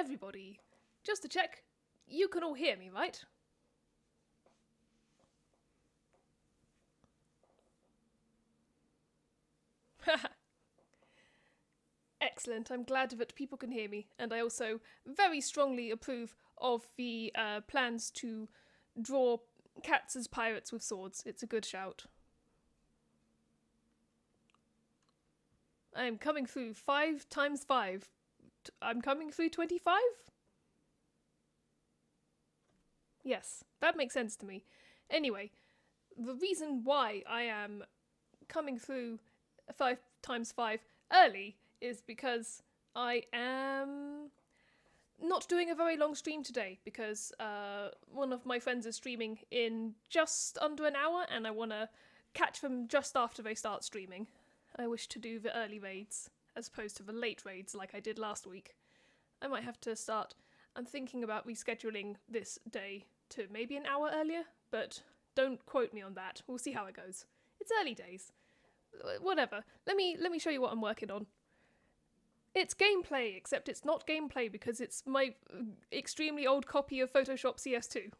everybody. Just to check, you can all hear me, right? Excellent, I'm glad that people can hear me, and I also very strongly approve of the plans to draw cats as pirates with swords. It's a good shout. I'm coming through 5 times 5. I'm coming through 25? Yes, that makes sense to me. Anyway, the reason why I am coming through 5 times 5 early is because I am not doing a very long stream today because one of my friends is streaming in just under an hour and I want to catch them just after they start streaming. I wish to do the early raids as opposed to the late raids like I did last week. I might have to start. I'm thinking about rescheduling this day to maybe an hour earlier, but don't quote me on that. We'll see how it goes. It's early days. Whatever. Let me show you what I'm working on. It's gameplay, except it's not gameplay because it's my extremely old copy of Photoshop CS2.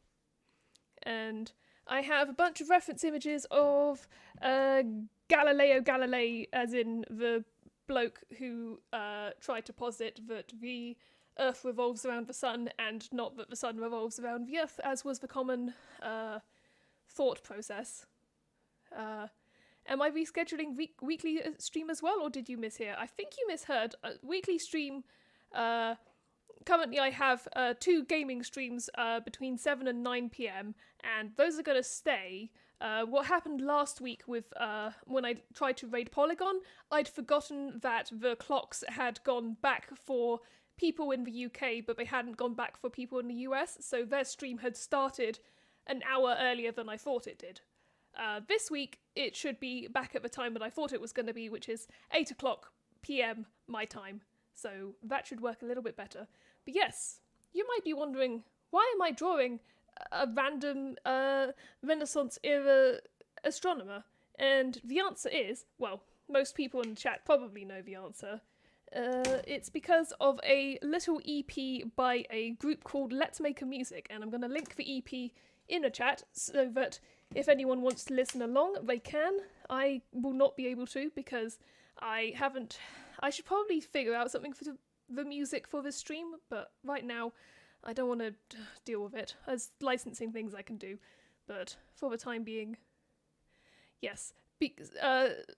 And I have a bunch of reference images of Galileo Galilei, as in the bloke who tried to posit that the Earth revolves around the sun and not that the sun revolves around the Earth, as was the common thought process. Am I rescheduling weekly stream as well, or did you mishear? I think you misheard. Weekly stream, currently I have 2 gaming streams between 7 and 9 p.m, and those are going to stay. What happened last week with when I tried to raid Polygon, I'd forgotten that the clocks had gone back for people in the UK, but they hadn't gone back for people in the US, so their stream had started an hour earlier than I thought it did. This week, it should be back at the time that I thought it was going to be, which is 8 o'clock p.m. my time. So that should work a little bit better. But yes, you might be wondering, why am I drawing a random Renaissance-era astronomer? And the answer is, well, most people in the chat probably know the answer. It's because of a little EP by a group called Let's Make a Music, and I'm going to link the EP in the chat so that if anyone wants to listen along, they can. I will not be able to because I should probably figure out something for the music for this stream, but right now I don't want to deal with it. There's licensing things I can do, but for the time being, yes.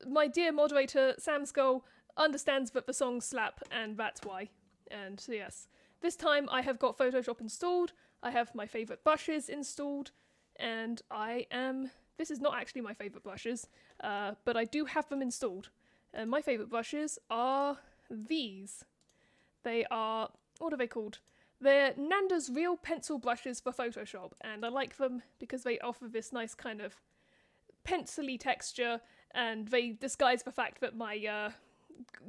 My dear moderator, Sam Skull, understands that the songs slap, and that's why. And so yes, this time I have got Photoshop installed, I have my favourite brushes installed, and this is not actually my favourite brushes, but I do have them installed. And my favourite brushes are these. They are, what are they called? They're Nanda's Real Pencil Brushes for Photoshop, and I like them because they offer this nice kind of pencil-y texture, and they disguise the fact that my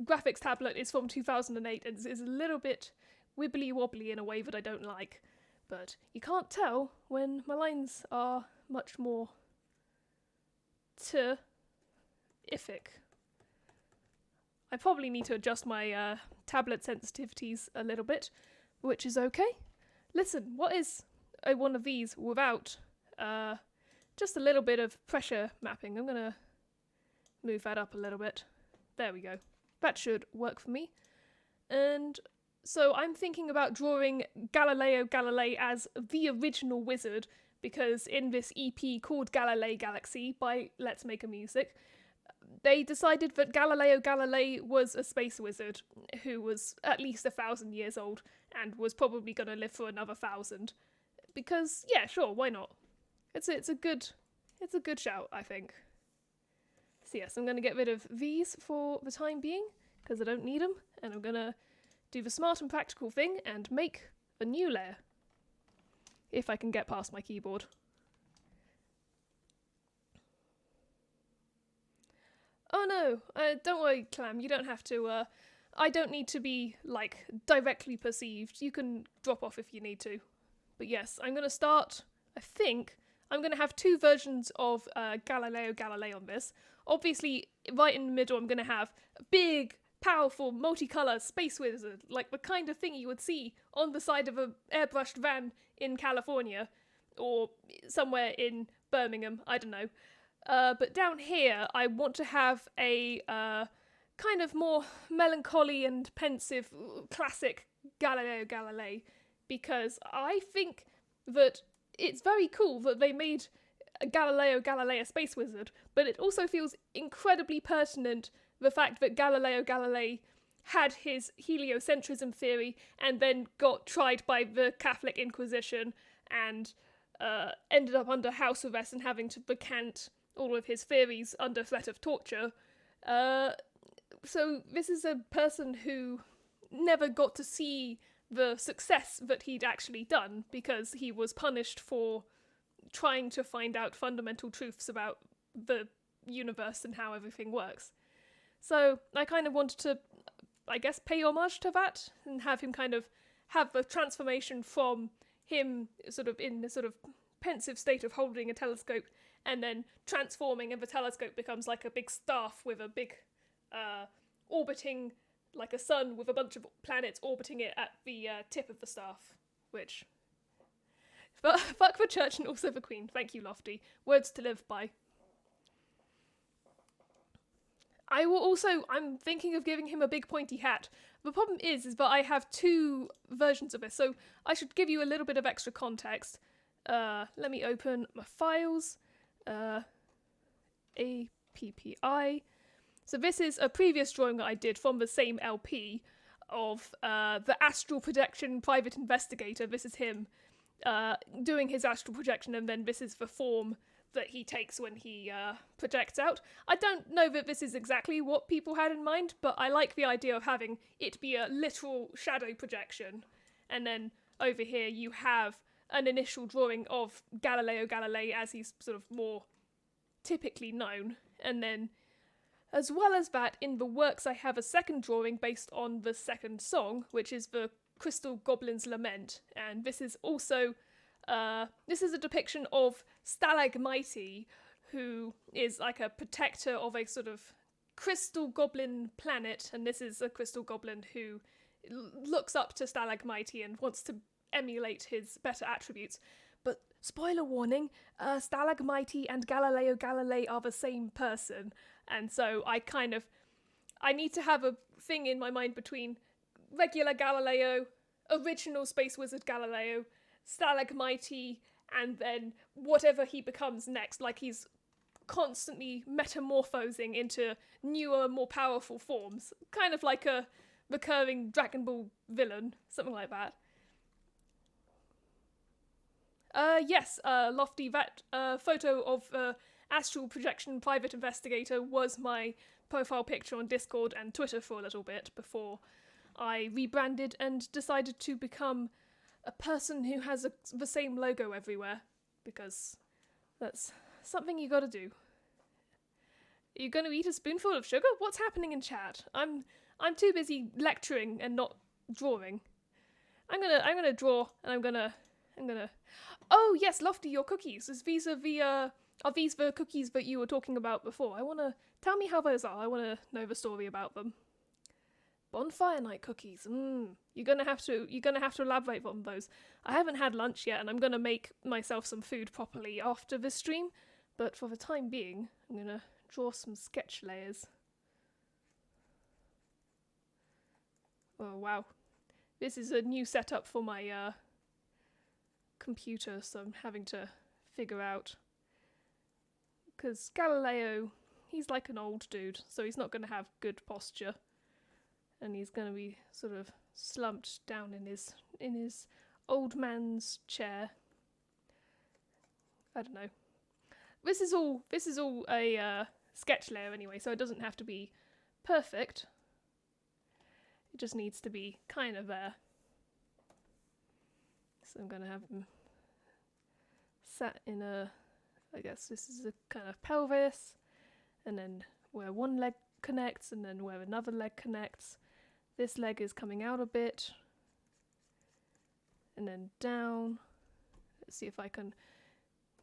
graphics tablet is from 2008 and is a little bit wibbly-wobbly in a way that I don't like. But you can't tell when my lines are much more terrific. I probably need to adjust my tablet sensitivities a little bit, which is okay. Listen, what is one of these without just a little bit of pressure mapping? I'm going to move that up a little bit. There we go. That should work for me. And so I'm thinking about drawing Galileo Galilei as the original wizard, because in this EP called Galilei Galaxy by Let's Make a Music, they decided that Galileo Galilei was a space wizard who was at least 1,000 years old and was probably going to live for another 1,000. Because, yeah, sure, why not? It's a good shout, I think. So yes, I'm going to get rid of these for the time being, because I don't need them, and I'm going to do the smart and practical thing and make a new layer. If I can get past my keyboard. Oh no, don't worry, Clam, you don't have to, I don't need to be, like, directly perceived. You can drop off if you need to. But yes, I'm going to start, I think, I'm going to have 2 versions of Galileo Galilei on this. Obviously, right in the middle, I'm going to have a big powerful, multicolour space wizard, like the kind of thing you would see on the side of an airbrushed van in California, or somewhere in Birmingham, I don't know. But down here, I want to have a kind of more melancholy and pensive, classic Galileo Galilei, because I think that it's very cool that they made a Galileo Galilei a space wizard, but it also feels incredibly pertinent the fact that Galileo Galilei had his heliocentrism theory and then got tried by the Catholic Inquisition and ended up under house arrest and having to recant all of his theories under threat of torture. So this is a person who never got to see the success that he'd actually done because he was punished for trying to find out fundamental truths about the universe and how everything works. So I kind of wanted to, I guess, pay homage to that and have him kind of have the transformation from him sort of in a sort of pensive state of holding a telescope and then transforming, and the telescope becomes like a big staff with a big orbiting, like a sun with a bunch of planets orbiting it at the tip of the staff, which... Fuck the church and also the queen. Thank you, Lofty. Words to live by. I'm thinking of giving him a big pointy hat. The problem is that I have two versions of this, so I should give you a little bit of extra context. Let me open my files. APPI. So this is a previous drawing that I did from the same LP of the Astral Projection Private Investigator. This is him doing his astral projection, and then this is the form that he takes when he projects out. I don't know that this is exactly what people had in mind, but I like the idea of having it be a literal shadow projection. And then over here you have an initial drawing of Galileo Galilei as he's sort of more typically known. And then, as well as that, in the works I have a second drawing based on the second song, which is the Crystal Goblin's Lament. And this is also this is a depiction of Stalagmite, who is like a protector of a sort of crystal goblin planet, and this is a crystal goblin who looks up to Stalagmite and wants to emulate his better attributes. But spoiler warning, Stalagmite and Galileo Galilei are the same person, and so I need to have a thing in my mind between regular Galileo, original Space Wizard Galileo, Stalagmite, and then whatever he becomes next, like he's constantly metamorphosing into newer, more powerful forms, kind of like a recurring Dragon Ball villain, something like that. Yes, Lofty, that photo of Astral Projection Private Investigator was my profile picture on Discord and Twitter for a little bit before I rebranded and decided to become a person who has the same logo everywhere, because that's something you gotta do. Are you gonna eat a spoonful of sugar? What's happening in chat? I'm too busy lecturing and not drawing. I'm gonna draw, and I'm gonna. Oh yes, Lofty, your cookies. Are these the cookies that you were talking about before? Tell me how those are. I wanna know the story about them. Bonfire night cookies. You're gonna have to elaborate on those. I haven't had lunch yet, and I'm gonna make myself some food properly after this stream. But for the time being, I'm gonna draw some sketch layers. Oh wow, this is a new setup for my computer, so I'm having to figure out. Because Galileo, he's like an old dude, so he's not gonna have good posture. And he's going to be sort of slumped down in his old man's chair. I don't know. This is all a sketch layer anyway, so it doesn't have to be perfect. It just needs to be kind of there. So I'm going to have him sat in I guess this is a kind of pelvis, and then where one leg connects, and then where another leg connects. This leg is coming out a bit, and then down. Let's see if I can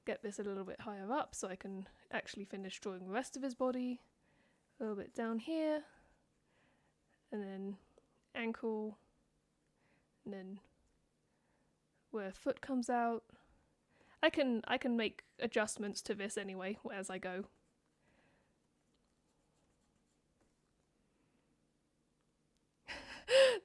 get this a little bit higher up so I can actually finish drawing the rest of his body. A little bit down here, and then ankle, and then where foot comes out. I can make adjustments to this anyway as I go.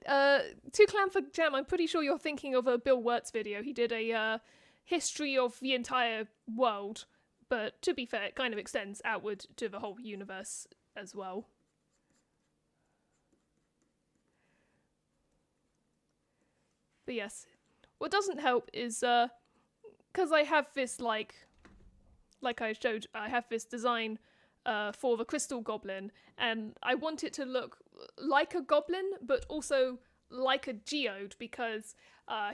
To Clam for Jam, I'm pretty sure you're thinking of a Bill Wirtz video. He did a history of the entire world, but to be fair, it kind of extends outward to the whole universe as well. But yes, what doesn't help is, because I have this, like I showed, I have this design for the Crystal Goblin, and I want it to look like a goblin, but also like a geode, because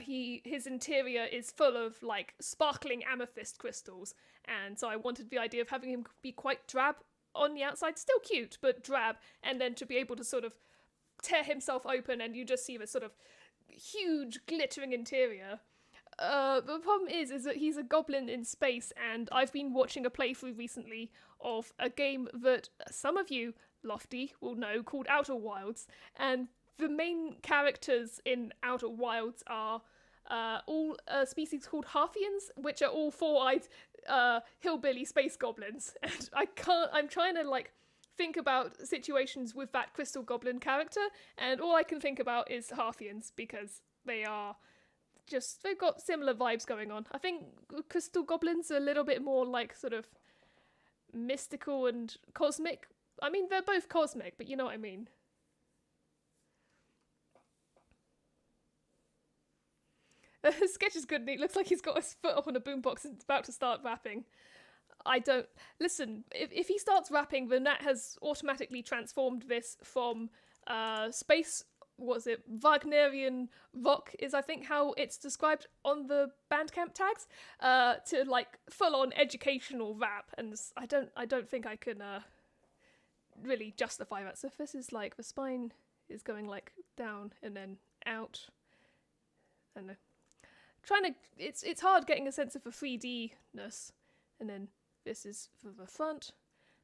his interior is full of like sparkling amethyst crystals, and so I wanted the idea of having him be quite drab on the outside, still cute, but drab, and then to be able to sort of tear himself open and you just see this sort of huge glittering interior. The problem is that he's a goblin in space, and I've been watching a playthrough recently of a game that some of you, Lofty, will know, called Outer Wilds, and the main characters in Outer Wilds are all a species called Harthians, which are all four-eyed hillbilly space goblins, and I'm trying to like think about situations with that Crystal Goblin character, and all I can think about is Harthians, because they've got similar vibes going on. I think Crystal Goblins are a little bit more like sort of mystical and cosmic. I mean, they're both cosmic, but you know what I mean. His sketch is good, and it looks like he's got his foot up on a boombox and is about to start rapping. Listen, if he starts rapping, then that has automatically transformed this from space, Wagnerian rock is I think how it's described on the Bandcamp tags, to like full-on educational rap, and I don't think I can really justify that. So if this is like, the spine is going like down and then out, I don't know. It's hard getting a sense of the 3D-ness, and then this is for the front.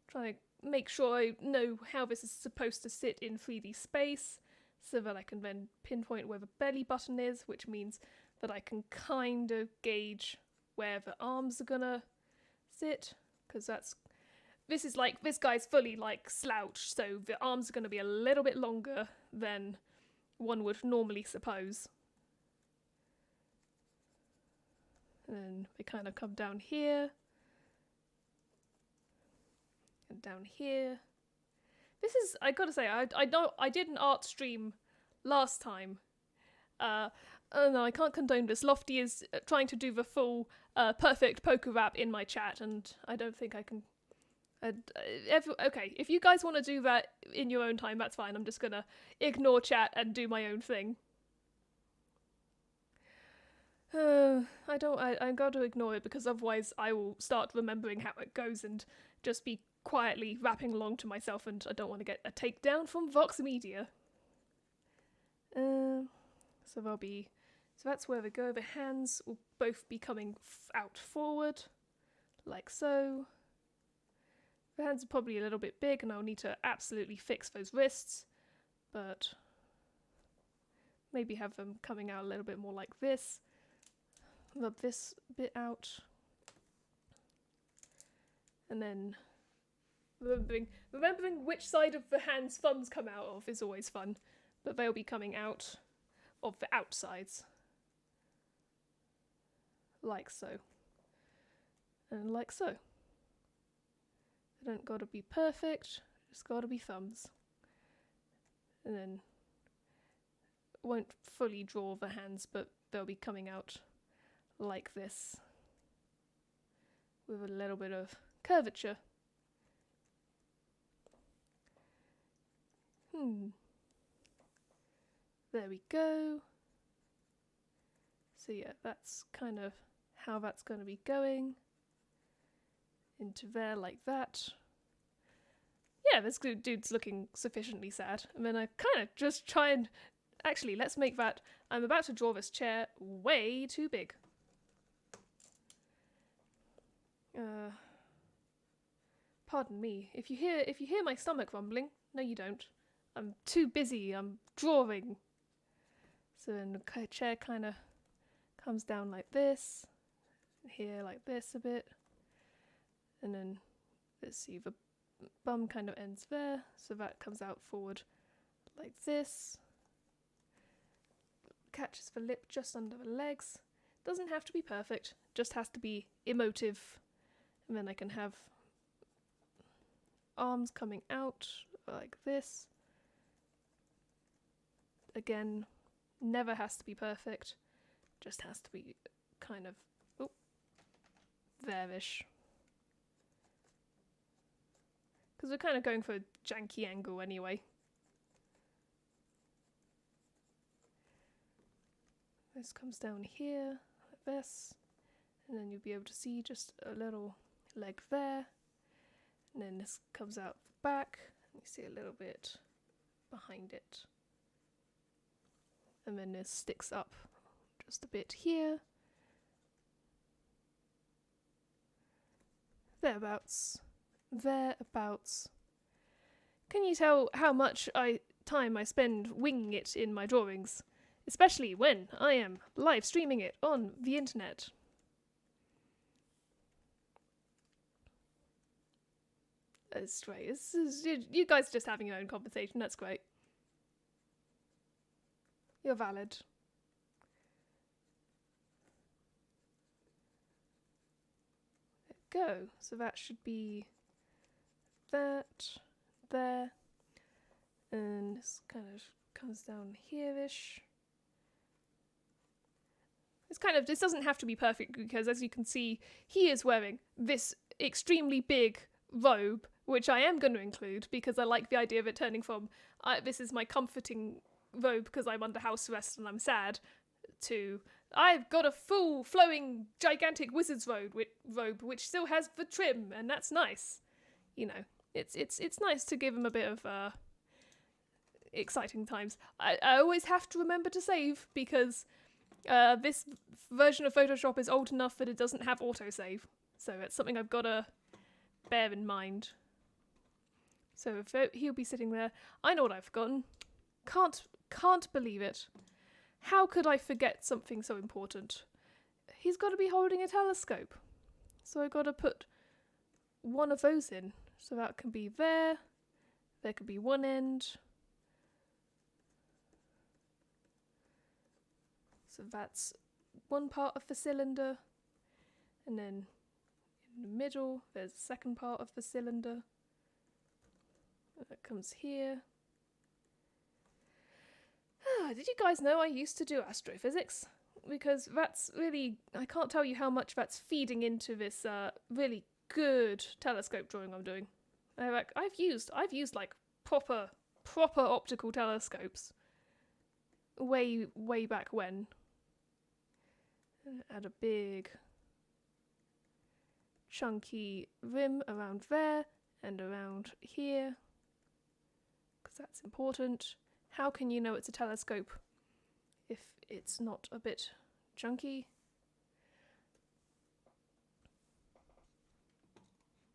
Trying to make sure I know how this is supposed to sit in 3D space, so that I can then pinpoint where the belly button is, which means that I can kind of gauge where the arms are gonna sit, because this guy's fully like slouched, so the arms are gonna be a little bit longer than one would normally suppose. And they kind of come down here. And down here. I gotta say, I know I did an art stream last time. Oh no, I can't condone this. Lofty is trying to do the full perfect poker rap in my chat, and I don't think I can. Okay, if you guys want to do that in your own time, that's fine. I'm just gonna ignore chat and do my own thing. I got to ignore it, because otherwise I will start remembering how it goes and just be quietly rapping along to myself, and I don't want to get a takedown from Vox Media. So that's where they go. The hands will both be coming out forward, like so. The hands are probably a little bit big, and I'll need to absolutely fix those wrists, but maybe have them coming out a little bit more like this. Rub this bit out, and then remembering which side of the hand's thumbs come out of is always fun, but they'll be coming out of the outsides, like so, and like so. They don't gotta be perfect, just gotta be thumbs, and then won't fully draw the hands, but they'll be coming out like this, with a little bit of curvature. There we go. So yeah, that's kind of how that's going to be going. Into there like that. Yeah, this dude's looking sufficiently sad. And then I kind of just try and... Actually, let's make that... I'm about to draw this chair way too big. Pardon me. If you hear my stomach rumbling, no you don't. I'm too busy, I'm drawing. So then the chair kind of comes down like this, here like this a bit, and then let's see, the bum kind of ends there, so that comes out forward like this, catches the lip just under the legs. Doesn't have to be perfect, just has to be emotive, and then I can have arms coming out like this. Again, never has to be perfect, just has to be kind of there-ish. Because we're kind of going for a janky angle anyway. This comes down here, like this, and then you'll be able to see just a little leg there, and then this comes out the back, and you see a little bit behind it. And then this sticks up just a bit here. Thereabouts. Thereabouts. Can you tell how much time I spend winging it in my drawings? Especially when I am live streaming it on the internet. That's great. You guys are just having your own conversation, that's great. You're valid. There we go. So that should be that, there, and this kind of comes down here-ish. This doesn't have to be perfect because, as you can see, he is wearing this extremely big robe, which I am going to include because I like the idea of it turning from, this is my comforting robe because I'm under house arrest and I'm sad, to I've got a full flowing gigantic wizard's robe which still has the trim, and that's nice. You know, it's nice to give him a bit of exciting times. I always have to remember to save because this version of Photoshop is old enough that it doesn't have autosave, so it's something I've got to bear in mind. So if he'll be sitting there, I know what I've forgotten. Can't believe it. How could I forget something so important? He's got to be holding a telescope. So I've got to put one of those in. So that can be there. There could be one end. So that's one part of the cylinder. And then in the middle, there's the second part of the cylinder. That comes here. Did you guys know I used to do astrophysics? Because that's really, I can't tell you how much that's feeding into this really good telescope drawing I'm doing. I've used like proper optical telescopes way back when. Add a big chunky rim around there and around here, because that's important. How can you know it's a telescope if it's not a bit chunky?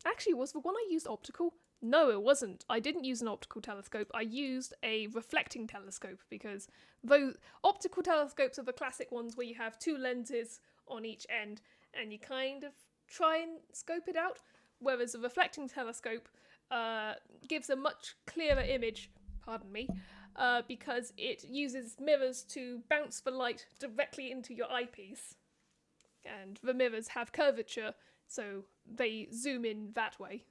Actually, was the one I used optical? No, it wasn't. I didn't use an optical telescope. I used a reflecting telescope, because those optical telescopes are the classic ones where you have two lenses on each end and you kind of try and scope it out, whereas a reflecting telescope gives a much clearer image, pardon me, because it uses mirrors to bounce the light directly into your eyepiece. And the mirrors have curvature, so they zoom in that way.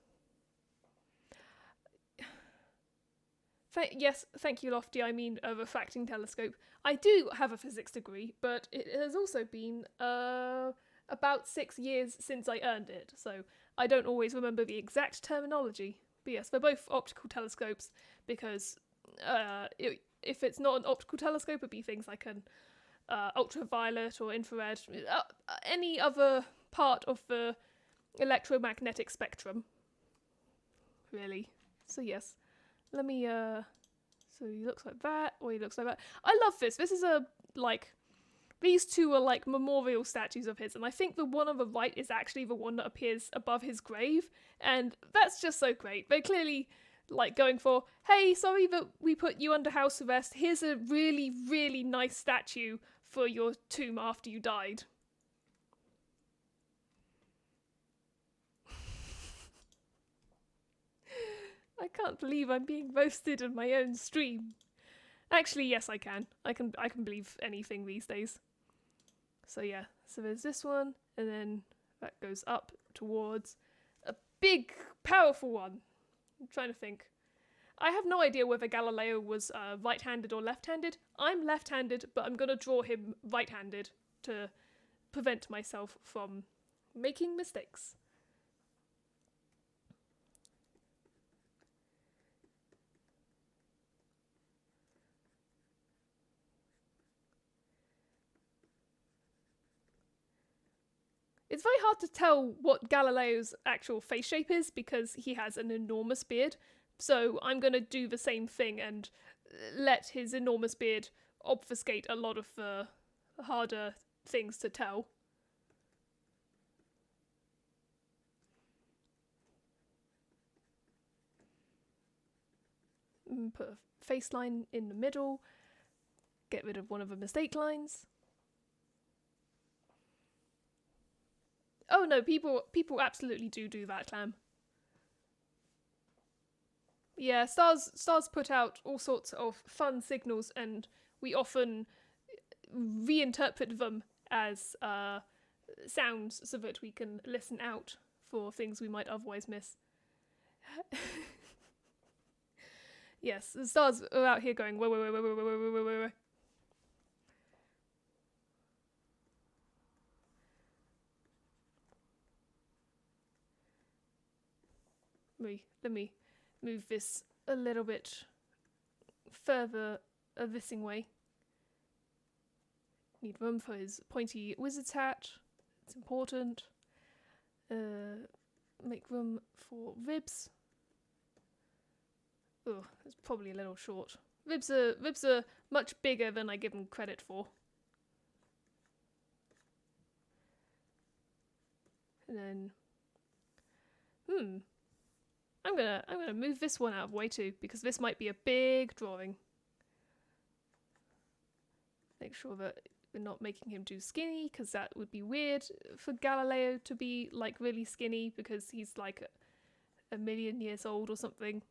Yes, thank you, Lofty. I mean a refracting telescope. I do have a physics degree, but it has also been about 6 years since I earned it, so I don't always remember the exact terminology. But yes, they're both optical telescopes, because if it's not an optical telescope, it'd be things like an ultraviolet or infrared, any other part of the electromagnetic spectrum, really. So yes. Let me, so he looks like that, or he looks like that. I love this. This is these two are like memorial statues of his, and I think the one on the right is actually the one that appears above his grave, and that's just so great. They clearly Like going for, hey, sorry that we put you under house arrest. Here's a really, really nice statue for your tomb after you died. I can't believe I'm being roasted on my own stream. Actually, yes, I can. I can believe anything these days. So yeah, so there's this one, and then that goes up towards a big, powerful one. I'm trying to think. I have no idea whether Galileo was right-handed or left-handed. I'm left-handed, but I'm going to draw him right-handed to prevent myself from making mistakes. It's very hard to tell what Galileo's actual face shape is because he has an enormous beard. So I'm going to do the same thing and let his enormous beard obfuscate a lot of the harder things to tell. Put a face line in the middle. Get rid of one of the mistake lines. Oh no, people absolutely do that, Clam. Yeah, stars put out all sorts of fun signals, and we often reinterpret them as sounds so that we can listen out for things we might otherwise miss. Yes, the stars are out here going, wait. Let me move this a little bit further a thising way. Need room for his pointy wizard's hat. It's important. Make room for ribs. Oh, it's probably a little short. Ribs are much bigger than I give them credit for. And then, I'm gonna move this one out of the way too, because this might be a big drawing. Make sure that we're not making him too skinny, because that would be weird for Galileo to be like really skinny because he's like a million years old or something.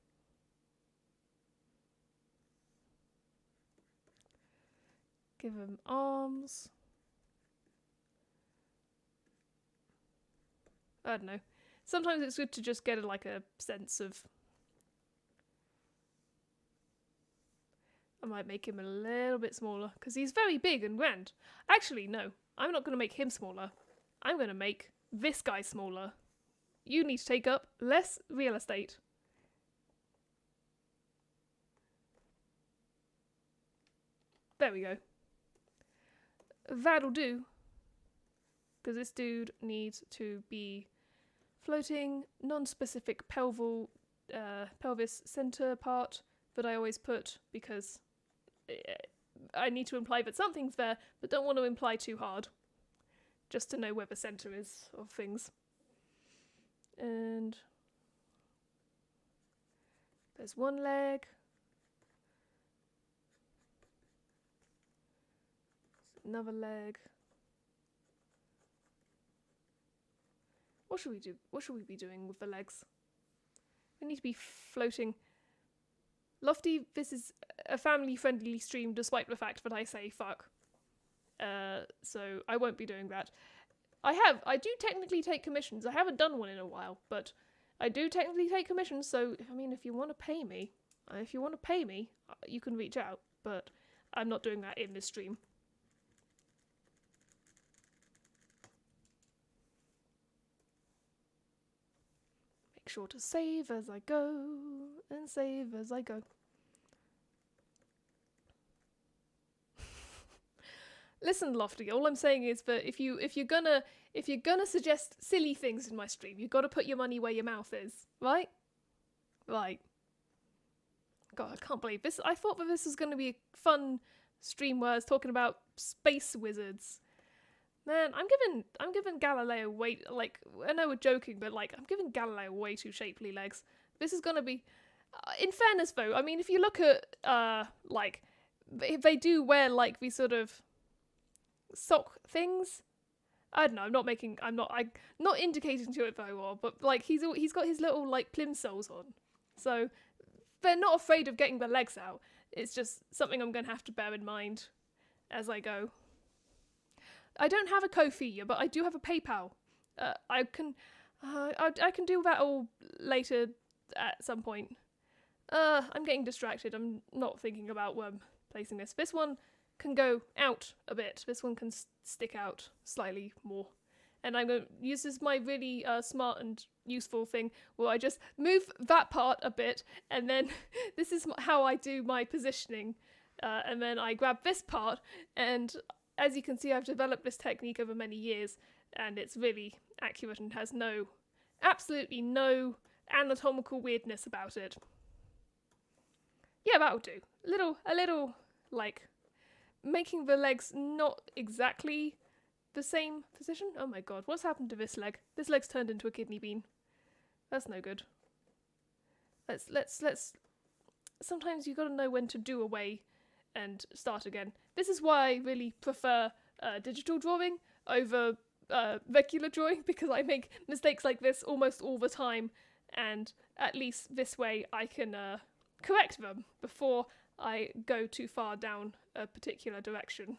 Give him arms. I don't know. Sometimes it's good to just get a sense of... I might make him a little bit smaller, because he's very big and grand. Actually, no. I'm not going to make him smaller. I'm going to make this guy smaller. You need to take up less real estate. There we go. That'll do. Because this dude needs to be floating, non-specific pelvis center part that I always put because I need to imply that something's there, but don't want to imply too hard. Just to know where the center is of things. And there's one leg. Another leg. What should we do? What should we be doing with the legs? We need to be floating. Lofty, this is a family-friendly stream despite the fact that I say fuck. So I won't be doing that. I do technically take commissions. I haven't done one in a while, but I do technically take commissions, so, I mean, if you want to pay me, you can reach out, but I'm not doing that in this stream. Make sure to save as I go, and save as I go. Listen, Lofty, all I'm saying is that if you're gonna suggest silly things in my stream, you've got to put your money where your mouth is, right? Right. God, I can't believe this. I thought that this was going to be a fun stream where I was talking about space wizards. Man, I'm giving Galileo way, like, I know we're joking, but like I'm giving Galileo way too shapely legs. This is gonna be In fairness, though, I mean, if you look at, like, if they do wear, like, these sort of sock things. I don't know, I'm not indicating to it very well, but, like, he's got his little, like, plimsolls on. So, they're not afraid of getting their legs out. It's just something I'm going to have to bear in mind as I go. I don't have a Ko-fi, but I do have a PayPal. I can do that all later at some point. I'm getting distracted. I'm not thinking about where I'm placing this. This one can go out a bit. This one can stick out slightly more. And I'm going to use this my really smart and useful thing where I just move that part a bit, and then this is how I do my positioning. And then I grab this part, and as you can see, I've developed this technique over many years, and it's really accurate and has absolutely no anatomical weirdness about it. Yeah, that'll do. A little, like, making the legs not exactly the same position. Oh my god, what's happened to this leg? This leg's turned into a kidney bean. That's no good. Let's sometimes you gotta know when to do away and start again. This is why I really prefer digital drawing over regular drawing, because I make mistakes like this almost all the time, and at least this way I can correct them before I go too far down a particular direction.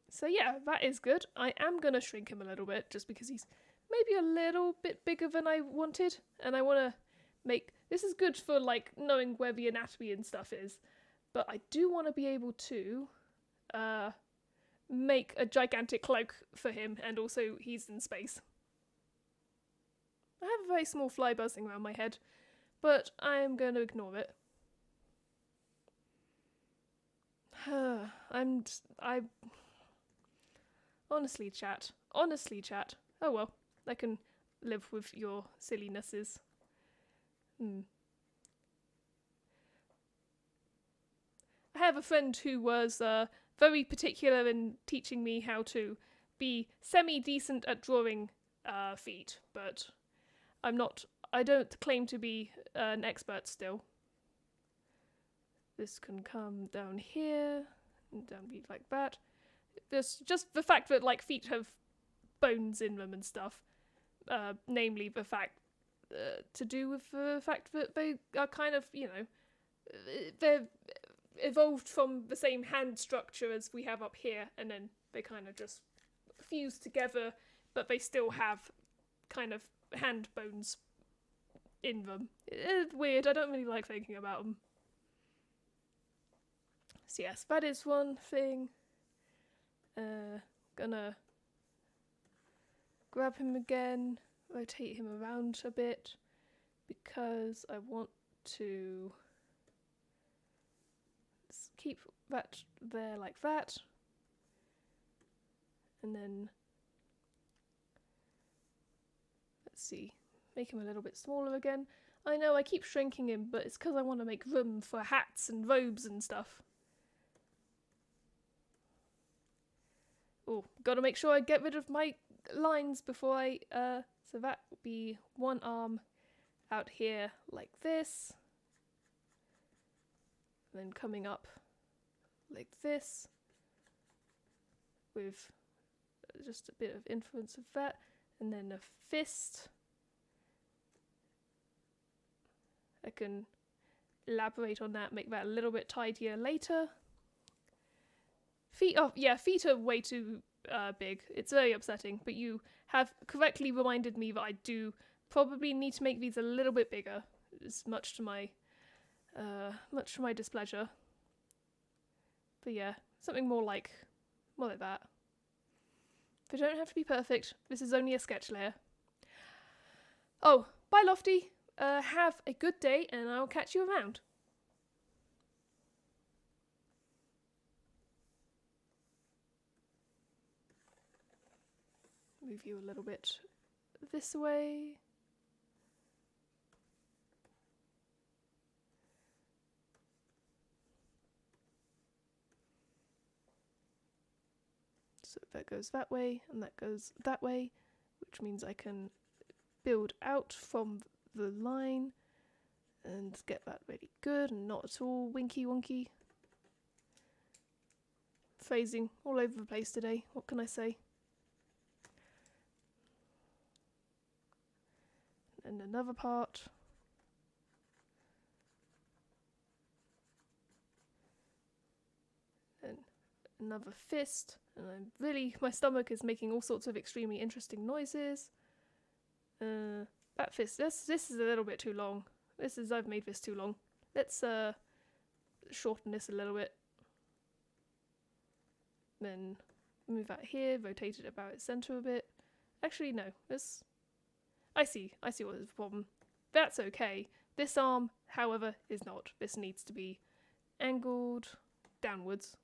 So yeah, that is good. I am going to shrink him a little bit, just because he's maybe a little bit bigger than I wanted, and I want to make... This is good for, like, knowing where the anatomy and stuff is, but I do want to be able to make a gigantic cloak for him, and also he's in space. I have a very small fly buzzing around my head, but I am going to ignore it. Honestly, chat. Oh well, I can live with your sillinesses. I have a friend who was very particular in teaching me how to be semi-decent at drawing feet, but I don't claim to be an expert still. This can come down here, and down like that. There's just the fact that, like, feet have bones in them and stuff, namely the fact to do with the fact that they are kind of, you know, they're evolved from the same hand structure as we have up here, and then they kind of just fuse together, but they still have kind of hand bones in them. It's weird, I don't really like thinking about them. So yes, that is one thing. Gonna grab him again, rotate him around a bit, because I want to keep that there like that, and then let's see, make him a little bit smaller again. I know I keep shrinking him, but it's because I want to make room for hats and robes and stuff. Oh, gotta make sure I get rid of my lines before I, so that would be one arm out here like this, and then coming up like this, with just a bit of influence of that, and then a fist. I can elaborate on that, make that a little bit tidier later. Feet are way too big. It's very upsetting, but you have correctly reminded me that I do probably need to make these a little bit bigger. It's much to my displeasure. But yeah, something more like that. They don't have to be perfect. This is only a sketch layer. Oh, bye Lofty. Have a good day, and I'll catch you around. Move you a little bit this way. So that goes that way, and that goes that way, which means I can build out from the line And get that really good and not at all winky wonky. Phrasing all over the place today, what can I say? And another part. And another fist. And my stomach is making all sorts of extremely interesting noises. That fist, this is a little bit too long. I've made this too long. Let's shorten this a little bit. Then move that here, rotate it about its center a bit. Actually, no, I see what is the problem. That's okay. This arm, however, is not. This needs to be angled downwards.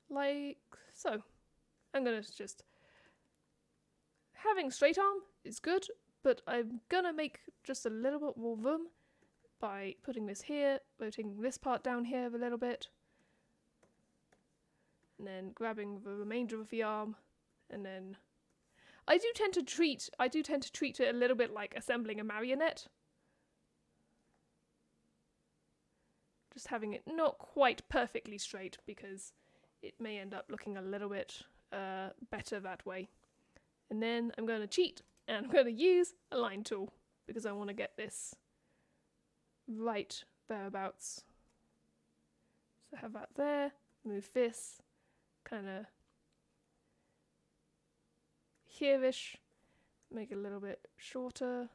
Like so. I'm gonna just... Having straight arm is good, but I'm gonna make just a little bit more room by putting this here, rotating this part down here a little bit, and then grabbing the remainder of the arm, and then I do tend to treat it a little bit like assembling a marionette. Just having it not quite perfectly straight because it may end up looking a little bit better that way. And then I'm going to cheat and I'm going to use a line tool because I want to get this right thereabouts. So have that there, move this kind of here-ish, make it a little bit shorter.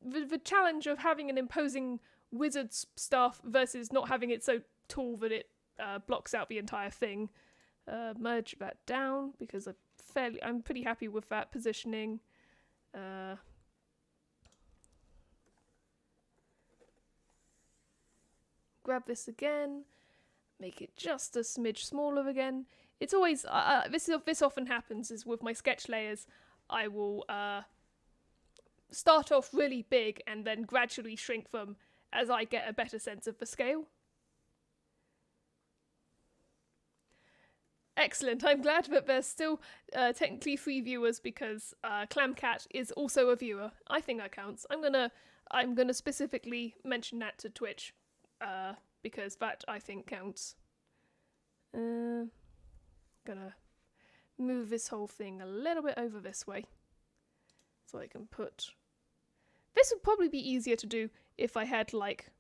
The challenge of having an imposing wizard's staff versus not having it so tall that it blocks out the entire thing. Merge that down because I'm pretty happy with that positioning. Grab this again, make it just a smidge smaller again. It's always this often happens is with my sketch layers. I will start off really big and then gradually shrink them as I get a better sense of the scale. Excellent. I'm glad that there's still technically 3 viewers because Clamcat is also a viewer. I think that counts. I'm gonna specifically mention that to Twitch because that I think counts. Gonna move this whole thing a little bit over this way so I can put. This would probably be easier to do if I had like,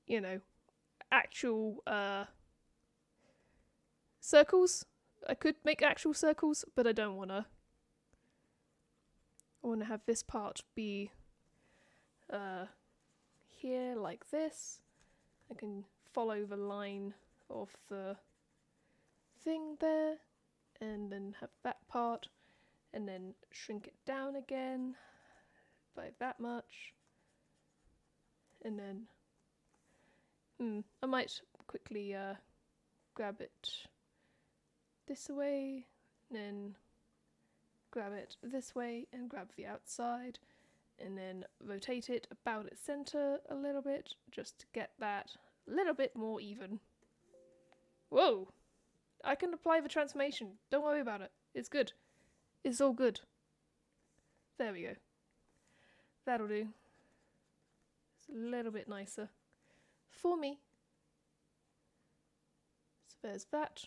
you know, actual circles. I could make actual circles, but I don't wanna. I wanna have this part be here like this. I can follow the line of the thing there, and then have that part, and then shrink it down again by that much, and then I might quickly grab it this way, then grab it this way and grab the outside, and then rotate it about its center a little bit just to get that a little bit more even. Whoa! I can apply the transformation. Don't worry about it. It's good. It's all good. There we go. That'll do. It's a little bit nicer for me. So there's that.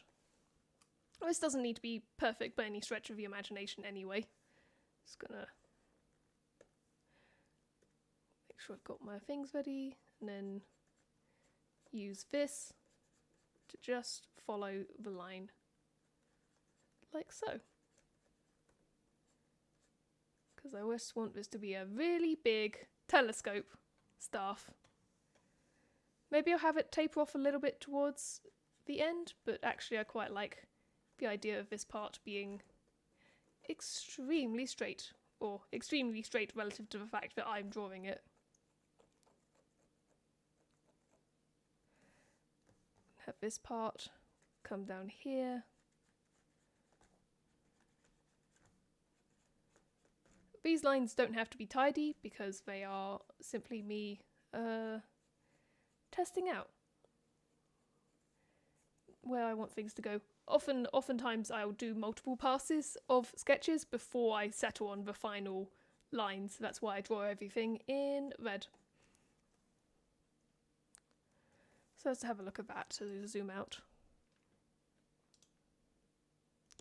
This doesn't need to be perfect by any stretch of the imagination anyway. Just gonna make sure I've got my things ready, and then use this to just follow the line like so. Because I just want this to be a really big telescope staff. Maybe I'll have it taper off a little bit towards the end, but actually I quite like the idea of this part being extremely straight, or extremely straight relative to the fact that I'm drawing it. Have this part come down here. These lines don't have to be tidy because they are simply me testing out where I want things to go. oftentimes I'll do multiple passes of sketches before I settle on the final lines. That's why I draw everything in red. So let's have a look at that. So zoom out.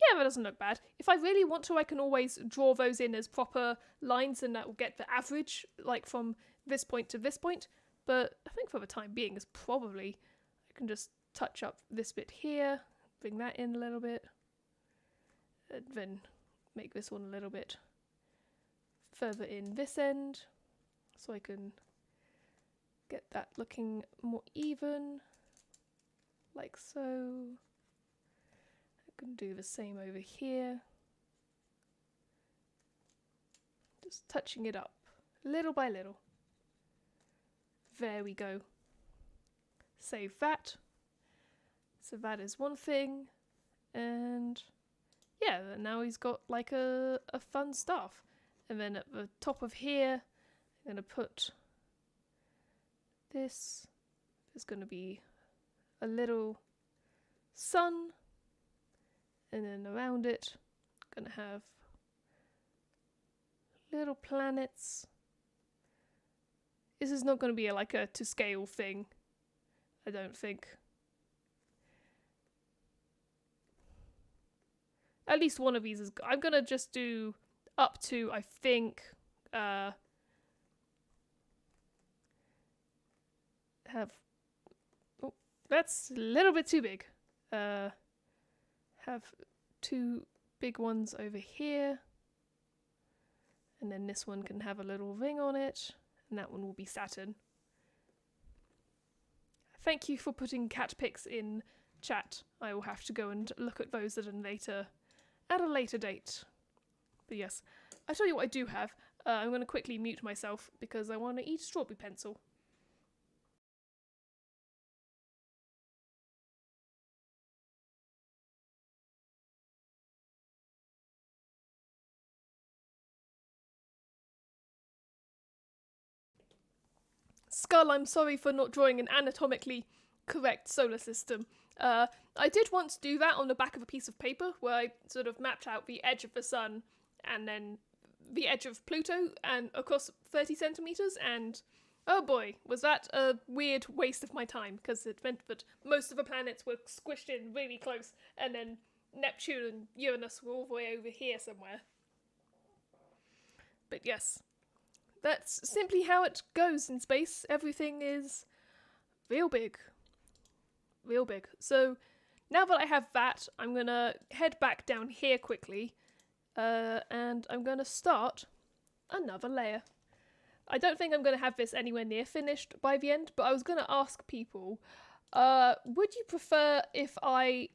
Yeah, that doesn't look bad. If I really want to, I can always draw those in as proper lines, and that will get the average, like from this point to this point. But I think for the time being, is probably I can just touch up this bit here, bring that in a little bit, and then make this one a little bit further in this end, so I can get that looking more even, like so. I can do the same over here, just touching it up little by little. There we go. Save that. So that is one thing, and yeah, now he's got like a fun staff. And then at the top of here, I'm gonna put this. There's gonna be a little sun, and then around it, I'm gonna have little planets. This is not gonna be like a to scale thing, I don't think. At least one of these is. I'm gonna just do up to, I think, have. Oh, that's a little bit too big. Have two big ones over here, and then this one can have a little ring on it, and that one will be Saturn. Thank you for putting cat pics in chat. I will have to go and look at those at a later date. But yes, I'll tell you what I do have. I'm going to quickly mute myself because I want to eat strawberry pencil. Skull, I'm sorry for not drawing an anatomically correct solar system. I did once do that on the back of a piece of paper where I sort of mapped out the edge of the sun and then the edge of Pluto and across 30 centimeters, and oh boy, was that a weird waste of my time, because it meant that most of the planets were squished in really close, and then Neptune and Uranus were all the way over here somewhere. But yes, that's simply how it goes in space. Everything is real big. Real big. So now that I have that, I'm gonna head back down here quickly, and I'm gonna start another layer. I don't think I'm gonna have this anywhere near finished by the end, but I was gonna ask people, would you prefer if I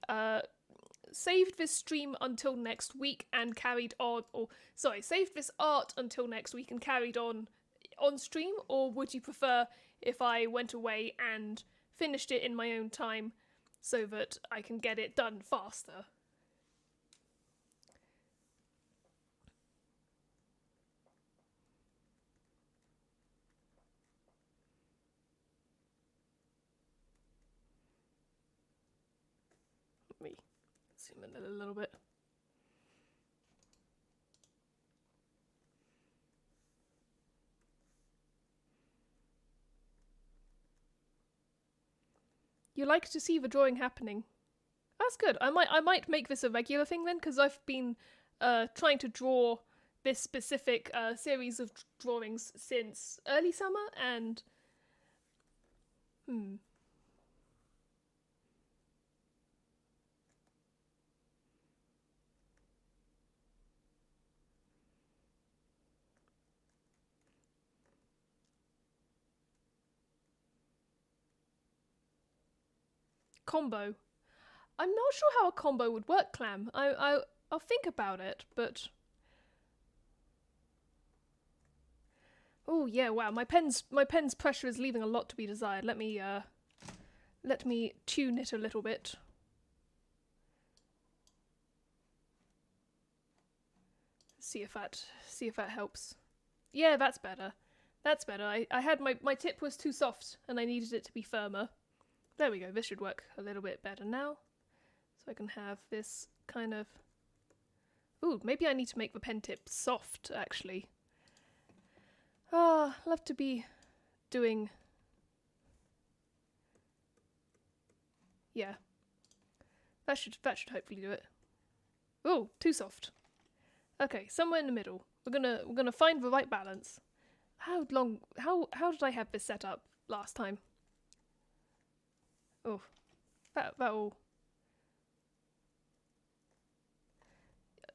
saved this stream until next week and carried on, or sorry, saved this art until next week and carried on stream, or would you prefer if I went away and finished it in my own time so that I can get it done faster? Let me zoom in a little bit. You like to see the drawing happening. That's good. I might make this a regular thing then, because I've been trying to draw this specific series of drawings since early summer, and combo. I'm not sure how a combo would work, Clam. I'll think about it, but oh yeah, wow, my pen's pressure is leaving a lot to be desired. Let me tune it a little bit. See if that helps. Yeah, that's better. That's better. I had my tip was too soft and I needed it to be firmer. There we go, this should work a little bit better now. So I can have this kind of... Ooh, maybe I need to make the pen tip soft, actually. Ah, love to be doing... Yeah. That should hopefully do it. Oh, too soft. Okay, somewhere in the middle. We're gonna find the right balance. How did I have this set up last time? Oh, that'll...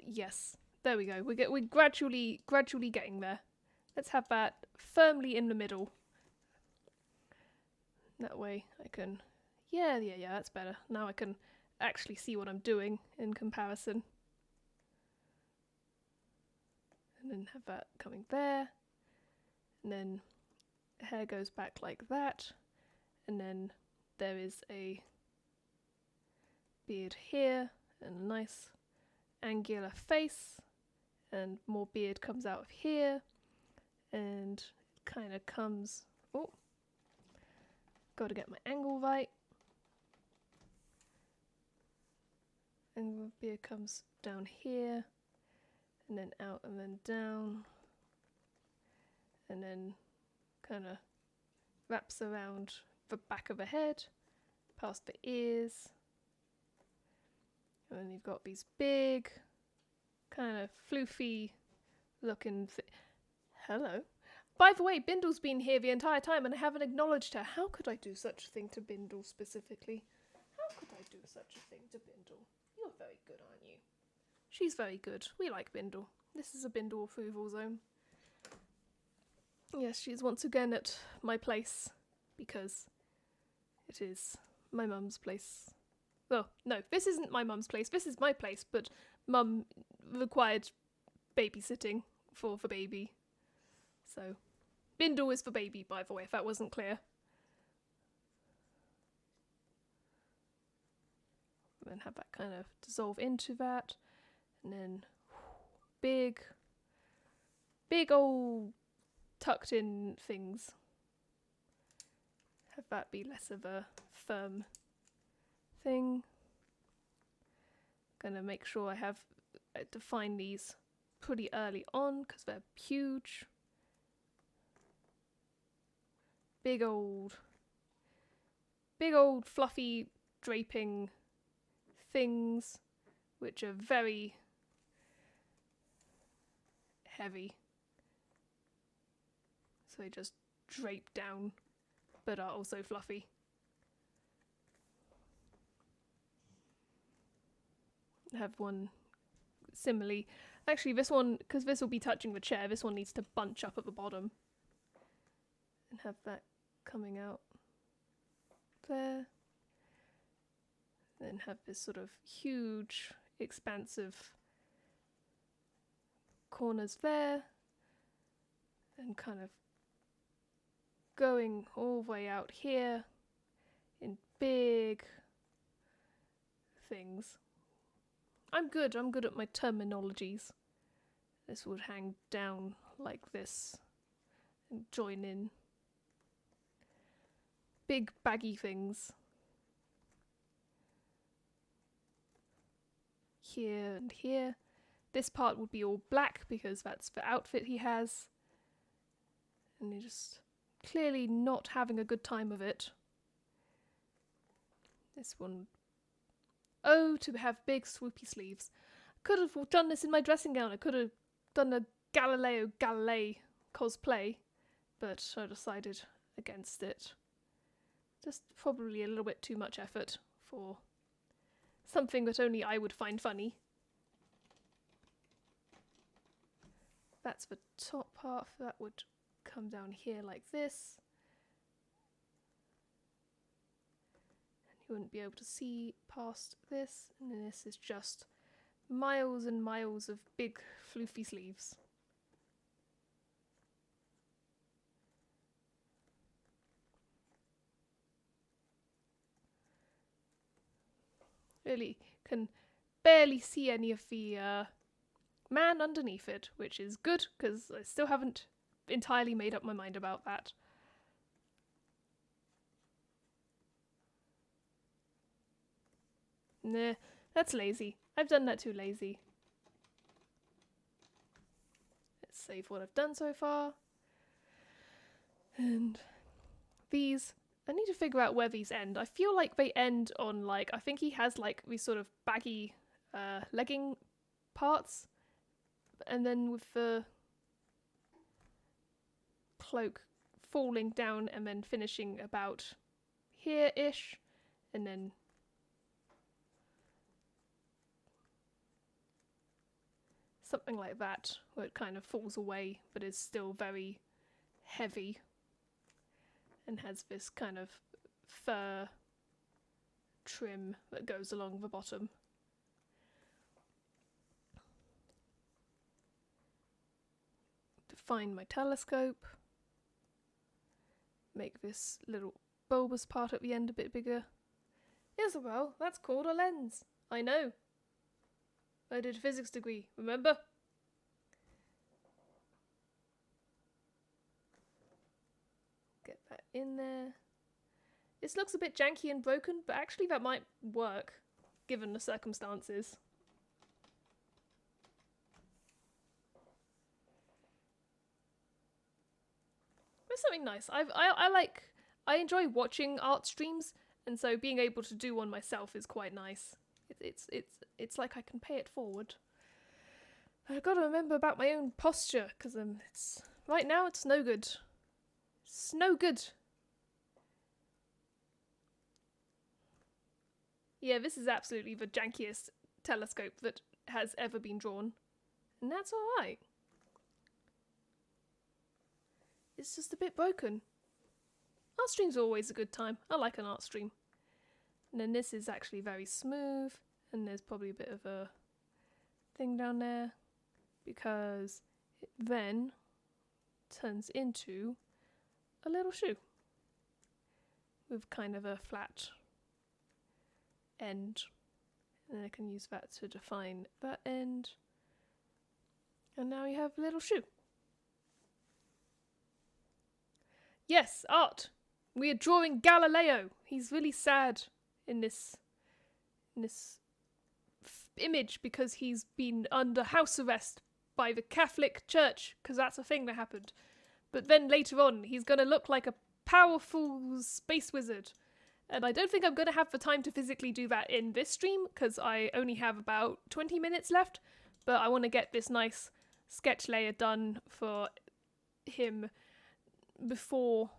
Yes, there we go. We're gradually getting there. Let's have that firmly in the middle. That way I can... Yeah, that's better. Now I can actually see what I'm doing in comparison. And then have that coming there. And then hair goes back like that. And then there is a beard here and a nice angular face. And more beard comes out of here. And kind of comes... Oh, got to get my angle right. And the beard comes down here. And then out and then down. And then kind of wraps around the back of the head, past the ears. And then you've got these big, kind of floofy looking Hello. By the way, Bindle's been here the entire time and I haven't acknowledged her. How could I do such a thing to Bindle specifically? How could I do such a thing to Bindle? You're very good, aren't you? She's very good. We like Bindle. This is a Bindle approval zone. Yes, she's once again at my place because it is my mum's place. Well, no, this isn't my mum's place. This is my place, but Mum required babysitting for the baby. So, Bindle is for baby, by the way, if that wasn't clear. And then have that kind of dissolve into that. And then big old tucked in things. Have that be less of a firm thing. Gonna make sure I define these pretty early on because they're huge. Big old fluffy draping things which are very heavy. So they just drape down but are also fluffy. Have one similarly. Actually, this one, because this will be touching the chair, this one needs to bunch up at the bottom. And have that coming out there. Then have this sort of huge, expansive corners there. And kind of going all the way out here in big things. I'm good at my terminologies. This would hang down like this and join in. Big baggy things. Here and here. This part would be all black because that's the outfit he has. And you're just clearly not having a good time of it. This one... Oh, to have big swoopy sleeves. Could have done this in my dressing gown. I could have done a Galileo Galilei cosplay, but I decided against it. Just probably a little bit too much effort for something that only I would find funny. That's the top half. That would come down here like this. You wouldn't be able to see past this, and then this is just miles and miles of big floofy sleeves. Really can barely see any of the man underneath it, which is good because I still haven't entirely made up my mind about that. Nah, That's lazy. I've done that too lazy. Let's save what I've done so far. And these, I need to figure out where these end. I feel like they end on like, I think he has like these sort of baggy legging parts. And then with the cloak falling down and then finishing about here-ish. And then something like that, where it kind of falls away, but is still very heavy. And has this kind of fur trim that goes along the bottom. Define my telescope. Make this little bulbous part at the end a bit bigger. Isabel, that's called a lens. I know. I did a physics degree, remember? Get that in there. This looks a bit janky and broken, but actually that might work, given the circumstances. There's something nice. I enjoy watching art streams, and so being able to do one myself is quite nice. It's like I can pay it forward. I've got to remember about my own posture, because it's right now it's no good. It's no good. Yeah, this is absolutely the jankiest telescope that has ever been drawn, and that's alright. It's just a bit broken. Art streams are always a good time. I like an art stream. And then this is actually very smooth, and there's probably a bit of a thing down there, because it then turns into a little shoe with kind of a flat end, and then I can use that to define that end, and now you have a little shoe. Yes, art! We are drawing Galileo! He's really sad in this image because he's been under house arrest by the Catholic Church, because that's a thing that happened. But then later on, he's going to look like a powerful space wizard. And I don't think I'm going to have the time to physically do that in this stream, because I only have about 20 minutes left. But I want to get this nice sketch layer done for him before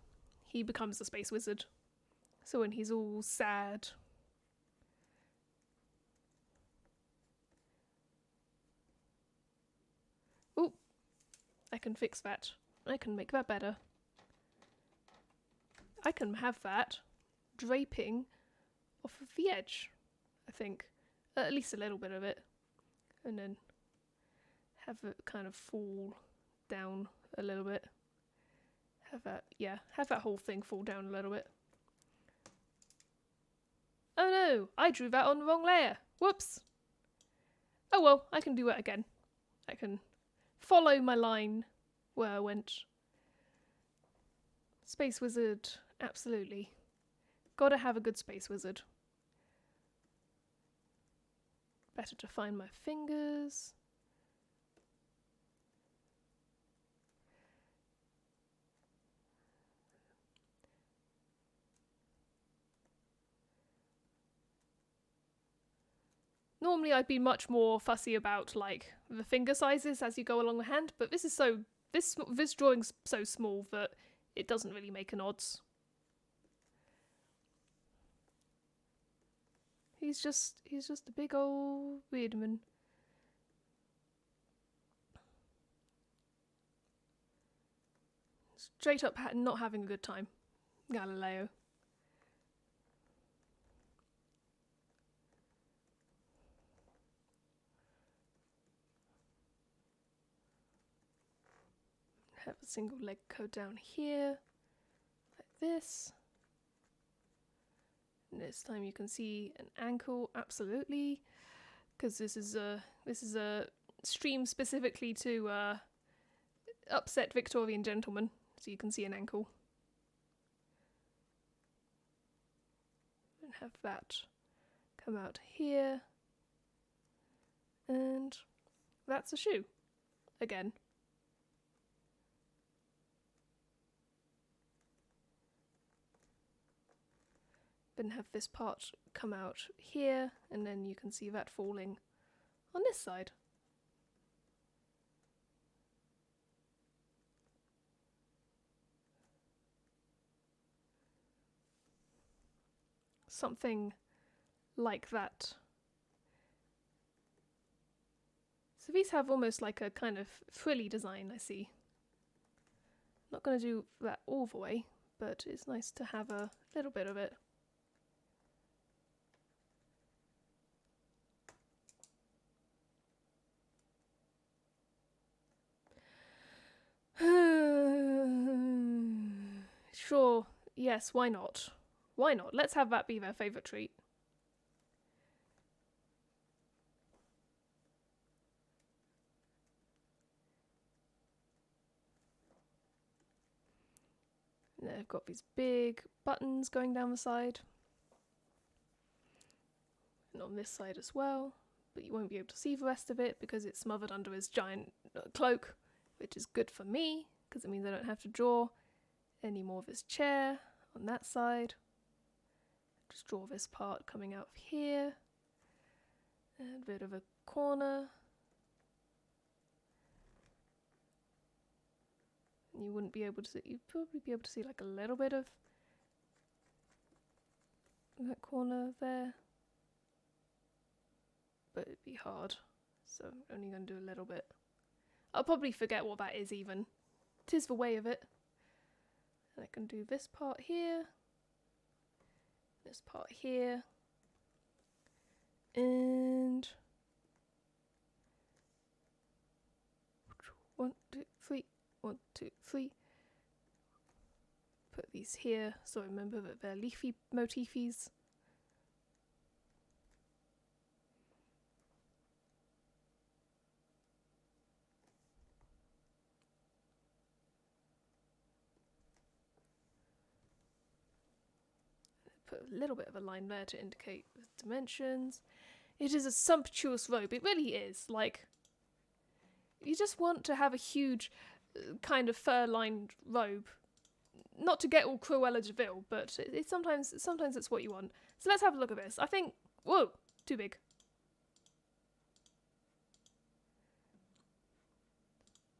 he becomes a space wizard. So when he's all sad. Ooh, I can fix that. I can make that better. I can have that draping off of the edge, I think. At least a little bit of it. And then have it kind of fall down a little bit. Have that whole thing fall down a little bit. Oh no, I drew that on the wrong layer. Whoops. Oh well, I can do it again. I can follow my line where I went. Space wizard, absolutely. Gotta have a good space wizard. Better to find my fingers. Normally I'd be much more fussy about like the finger sizes as you go along the hand, but this drawing's so small that it doesn't really make an odds. He's just a big old weird man. Straight up not having a good time. Galileo. Have a single leg go down here, like this. And this time you can see an ankle, absolutely, because this is a stream specifically to upset Victorian gentlemen, so you can see an ankle. And have that come out here, And that's a shoe. Again. Then have this part come out here, and then you can see that falling on this side. Something like that. So these have almost like a kind of frilly design, I see. Not going to do that all the way, but it's nice to have a little bit of it. Sure, yes, why not? Why not? Let's have that be their favourite treat. And they've got these big buttons going down the side. And on this side as well. But you won't be able to see the rest of it because it's smothered under his giant cloak, which is good for me because it means I don't have to draw any more of his chair on that side. Just draw this part coming out of here. And a bit of a corner. You wouldn't be able to see, you'd probably be able to see like a little bit of that corner there. But it'd be hard. So I'm only going to do a little bit. I'll probably forget what that is even. 'Tis the way of it. And I can do this part here. This part here. And 1, 2, 3. 1, 2, 3. Put these here so I remember that they're leafy motifs. Put a little bit of a line there to indicate the dimensions. It is a sumptuous robe. It really is. Like, you just want to have a huge kind of fur-lined robe. Not to get all Cruella de Vil, but it's sometimes it's what you want. So let's have a look at this. I think, whoa, too big.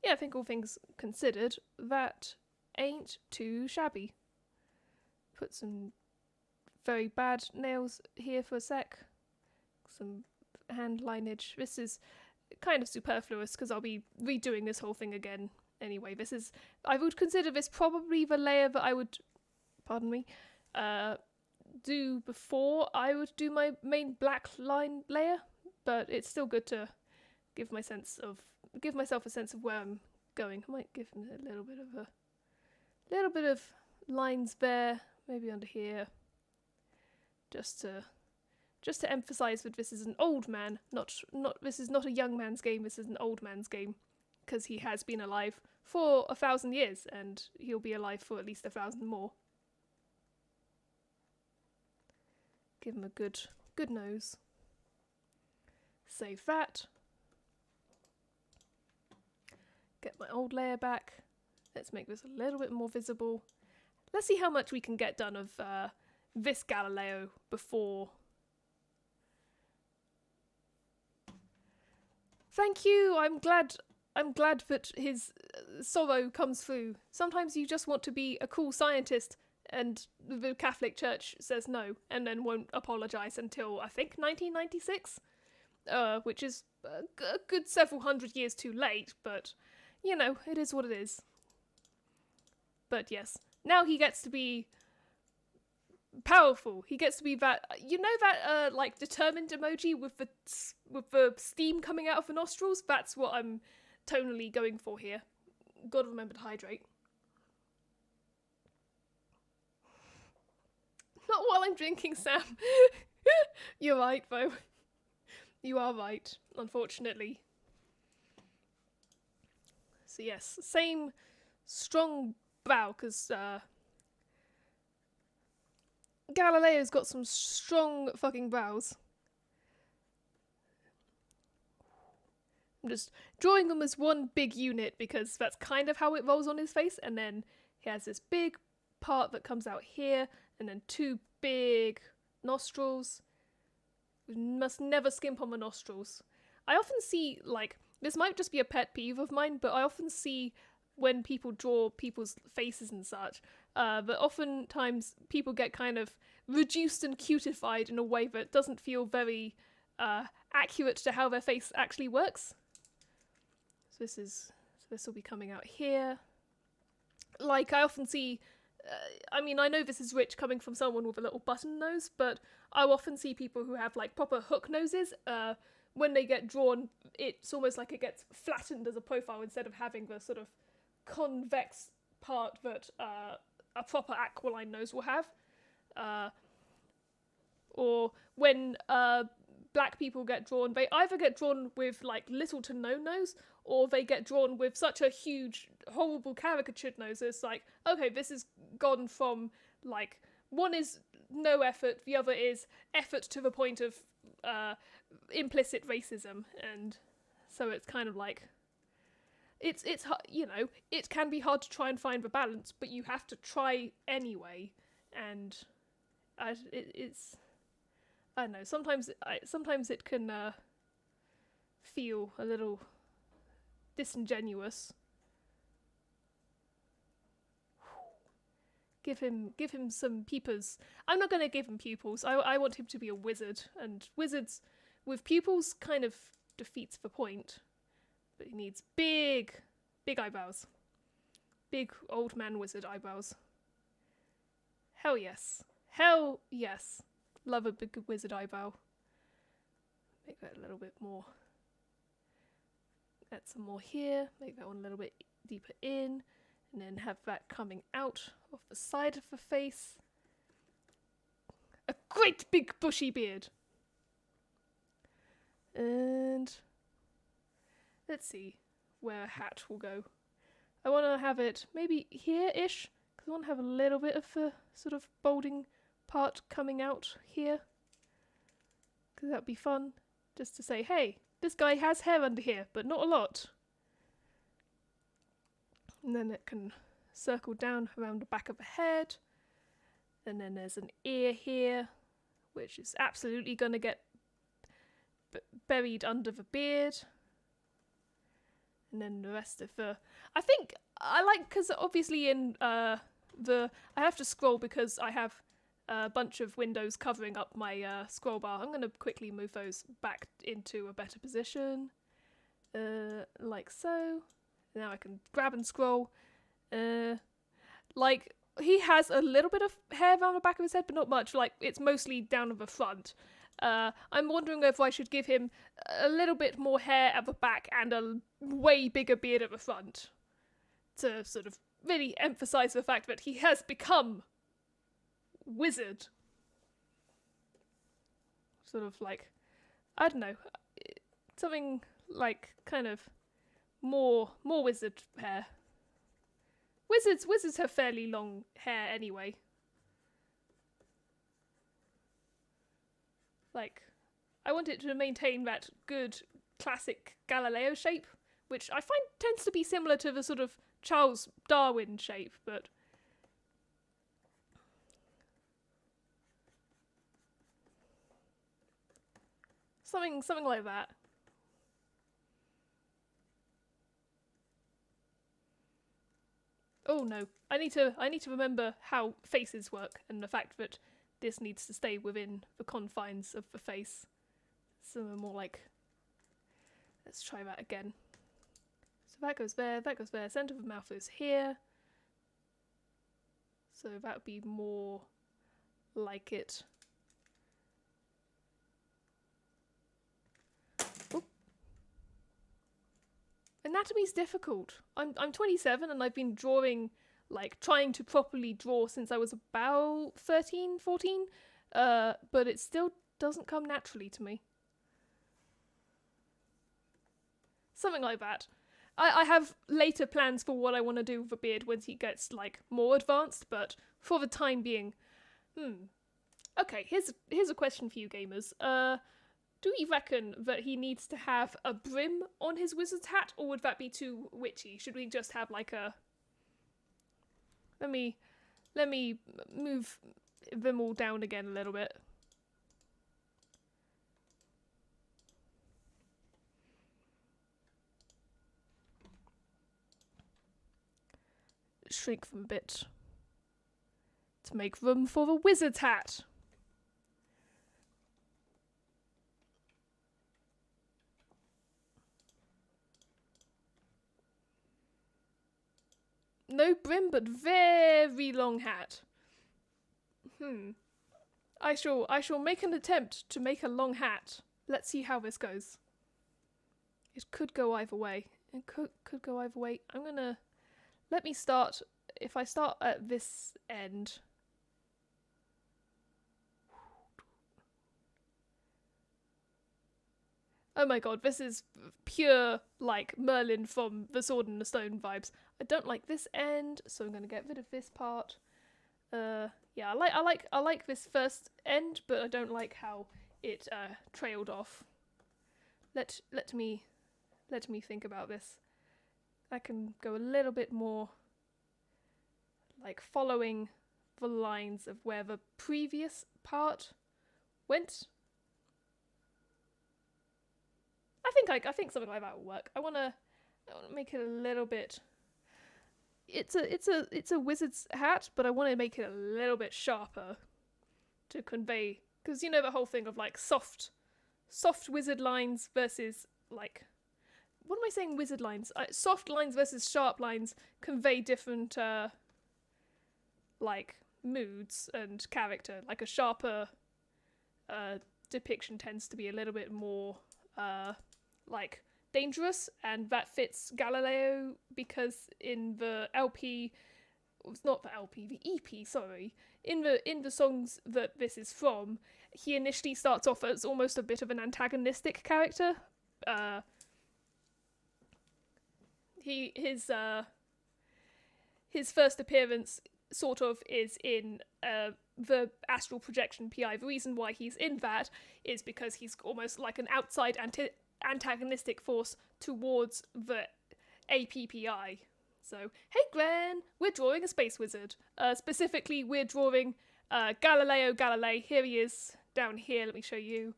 Yeah, I think all things considered, that ain't too shabby. Put some very bad nails here for a sec. Some hand lineage. This is kind of superfluous because I'll be redoing this whole thing again anyway. I would consider this probably the layer that I would, pardon me, do before I would do my main black line layer, but it's still good to give myself a sense of where I'm going. I might give him a little bit of lines there, maybe under here, just to emphasize that this is an old man, this is not a young man's game, this is an old man's game, because he has been alive for 1,000 years, and he'll be alive for at least 1,000 more. Give him a good nose. Save that. Get my old layer back. Let's make this a little bit more visible. Let's see how much we can get done of this Galileo before. Thank you. I'm glad that his sorrow comes through. Sometimes you just want to be a cool scientist, and the Catholic Church says no, and then won't apologise until, I think, 1996, which is a good several hundred years too late, but, you know, it is what it is. But yes, now he gets to be powerful. He gets to be that, you know, that like determined emoji with the steam coming out of the nostrils. That's what I'm tonally going for here. Gotta remember to hydrate. Not while I'm drinking, Sam. You're right, though. You are right, unfortunately. So yes, same strong brow, because Galileo's got some strong fucking brows. I'm just drawing them as one big unit because that's kind of how it rolls on his face. And then he has this big part that comes out here, and then 2 big nostrils. We must never skimp on the nostrils. I often see, like, this might just be a pet peeve of mine, but I often see when people draw people's faces and such, that oftentimes people get kind of reduced and cutified in a way that doesn't feel very accurate to how their face actually works. So this will be coming out here. Like, I often see, I know this is rich coming from someone with a little button nose, but I'll often see people who have, like, proper hook noses. When they get drawn, it's almost like it gets flattened as a profile instead of having the sort of convex part that a proper aquiline nose will have. Or when black people get drawn, they either get drawn with, like, little to no nose, or they get drawn with such a huge, horrible caricatured nose. It's like, okay, this has gone from, like, one is no effort, the other is effort to the point of implicit racism, and so it's kind of like, it's you know, it can be hard to try and find the balance, but you have to try anyway, and it's I don't know, sometimes it can feel a little disingenuous. Give him some peepers. I'm not going to give him pupils. I want him to be a wizard, and wizards with pupils kind of defeats the point. But he needs big eyebrows. Big old man wizard eyebrows. Hell yes. Hell yes. Love a big wizard eyebrow. Make that a little bit more. Add some more here. Make that one a little bit deeper in. And then have that coming out of the side of the face. A great big bushy beard. And let's see where a hat will go. I want to have it maybe here-ish, because I want to have a little bit of the sort of balding part coming out here. Because that would be fun, just to say, hey, this guy has hair under here, but not a lot. And then it can circle down around the back of the head. And then there's an ear here, which is absolutely going to get buried under the beard. And then the rest of the... I think I like, because obviously in I have to scroll because I have a bunch of windows covering up my scroll bar. I'm going to quickly move those back into a better position. Like so. Now I can grab and scroll. Like, he has a little bit of hair around the back of his head, but not much. Like, it's mostly down at the front. I'm wondering if I should give him a little bit more hair at the back and a way bigger beard at the front. To sort of really emphasize the fact that he has become wizard. Sort of like, I don't know, something like kind of more wizard hair. Wizards have fairly long hair anyway. Like, I want it to maintain that good classic Galileo shape, which I find tends to be similar to the sort of Charles Darwin shape, but something like that. Oh no, I need to remember how faces work and the fact that this needs to stay within the confines of the face. So more like, let's try that again. So that goes there, centre of the mouth is here. So that would be more like it. Oop. Anatomy's difficult. I'm 27 and I've been drawing, like, trying to properly draw since I was about 13, 14, but it still doesn't come naturally to me. Something like that. I have later plans for what I want to do with the beard once he gets, like, more advanced, but for the time being, Okay, here's a question for you gamers. do you reckon that he needs to have a brim on his wizard's hat, or would that be too witchy? Should we just have like a... Let me move them all down again a little bit. Shrink them a bit to make room for the wizard's hat. No brim, but very long hat. I shall make an attempt to make a long hat. Let's see how this goes. It could go either way. It could go either way. I'm gonna... Let me start, if I start at this end. Oh my god, this is pure, like, Merlin from the Sword and the Stone vibes. I don't like this end, so I'm gonna get rid of this part. Yeah, I like this first end, but I don't like how it trailed off. Let me think about this. I can go a little bit more like following the lines of where the previous part went. I think something like that will work. I wanna make it a little bit... It's a wizard's hat, but I want to make it a little bit sharper to convey, because you know the whole thing of like soft wizard lines versus like, what am I saying, wizard lines? Soft lines versus sharp lines convey different like moods and character. Like a sharper depiction tends to be a little bit more like dangerous, and that fits Galileo because in the LP, it's not the LP, the EP, sorry, in the songs that this is from, he initially starts off as almost a bit of an antagonistic character. His first appearance sort of is in the astral projection PI. The reason why he's in that is because he's almost like an outside antagonistic force towards the APPI. So, hey Glenn, we're drawing a space wizard. Specifically, we're drawing Galileo Galilei. Here he is, down here, let me show you.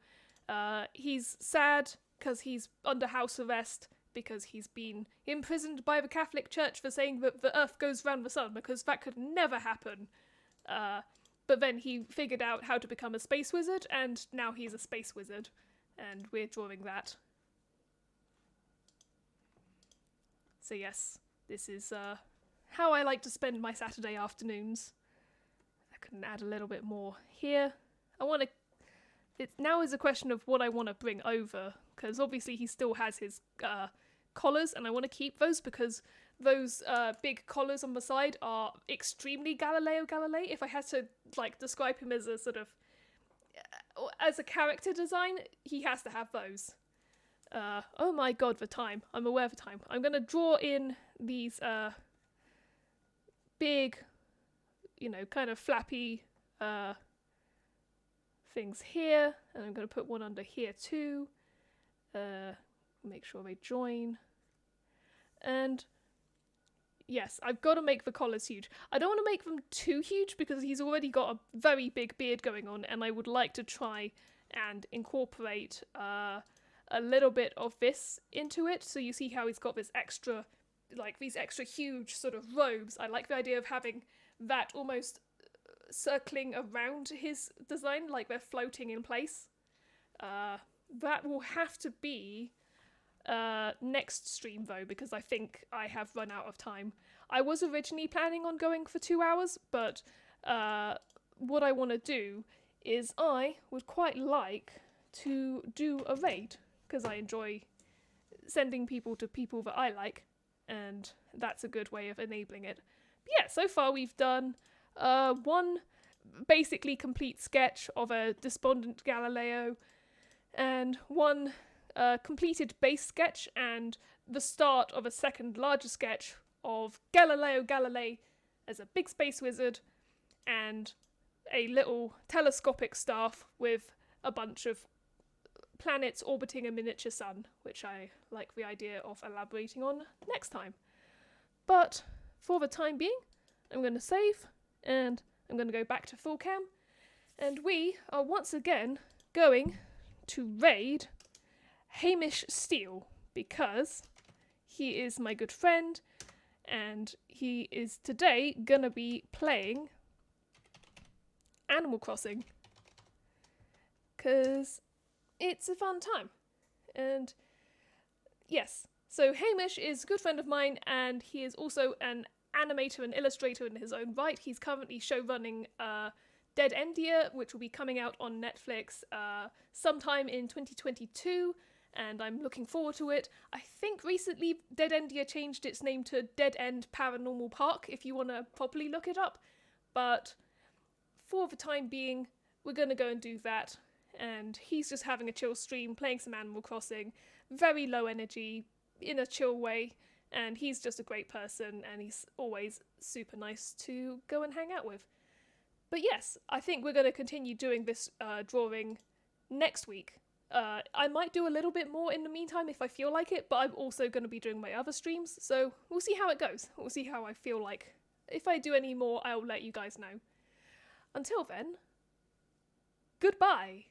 He's sad because he's under house arrest because he's been imprisoned by the Catholic Church for saying that the Earth goes round the sun, because that could never happen. But then he figured out how to become a space wizard, and now he's a space wizard, and we're drawing that. So yes, this is how I like to spend my Saturday afternoons. I can add a little bit more here. It now is a question of what I want to bring over, because obviously he still has his collars, and I want to keep those because those big collars on the side are extremely Galileo Galilei. If I had to like describe him as a sort of as a character design, he has to have those. Oh my god, the time. I'm aware of the time. I'm going to draw in these big, you know, kind of flappy things here. And I'm going to put one under here too. Make sure they join. And yes, I've got to make the collars huge. I don't want to make them too huge because he's already got a very big beard going on, and I would like to try and incorporate a little bit of this into it. So you see how he's got this extra, like these extra huge sort of robes. I like the idea of having that almost circling around his design, like they're floating in place. That will have to be next stream though, because I think I have run out of time. I was originally planning on going for 2 hours, but what I want to do is I would quite like to do a raid, because I enjoy sending people to people that I like, and that's a good way of enabling it. But yeah, so far we've done one basically complete sketch of a despondent Galileo, and one completed base sketch, and the start of a second larger sketch of Galileo Galilei as a big space wizard, and a little telescopic staff with a bunch of planets orbiting a miniature sun, which I like the idea of elaborating on next time. But for the time being, I'm going to save, and I'm going to go back to full cam, and we are once again going to raid Hamish Steele, because he is my good friend, and he is today gonna be playing Animal Crossing, because it's a fun time. And yes, so Hamish is a good friend of mine, and he is also an animator and illustrator in his own right. He's currently showrunning Dead Endia, which will be coming out on Netflix sometime in 2022, and I'm looking forward to it. I think recently Dead Endia changed its name to Dead End Paranormal Park, if you want to properly look it up. But for the time being, we're going to go and do that. And he's just having a chill stream, playing some Animal Crossing, very low energy, in a chill way. And he's just a great person, and he's always super nice to go and hang out with. But yes, I think we're going to continue doing this drawing next week. I might do a little bit more in the meantime if I feel like it, but I'm also going to be doing my other streams, so we'll see how it goes. We'll see how I feel like. If I do any more, I'll let you guys know. Until then, goodbye!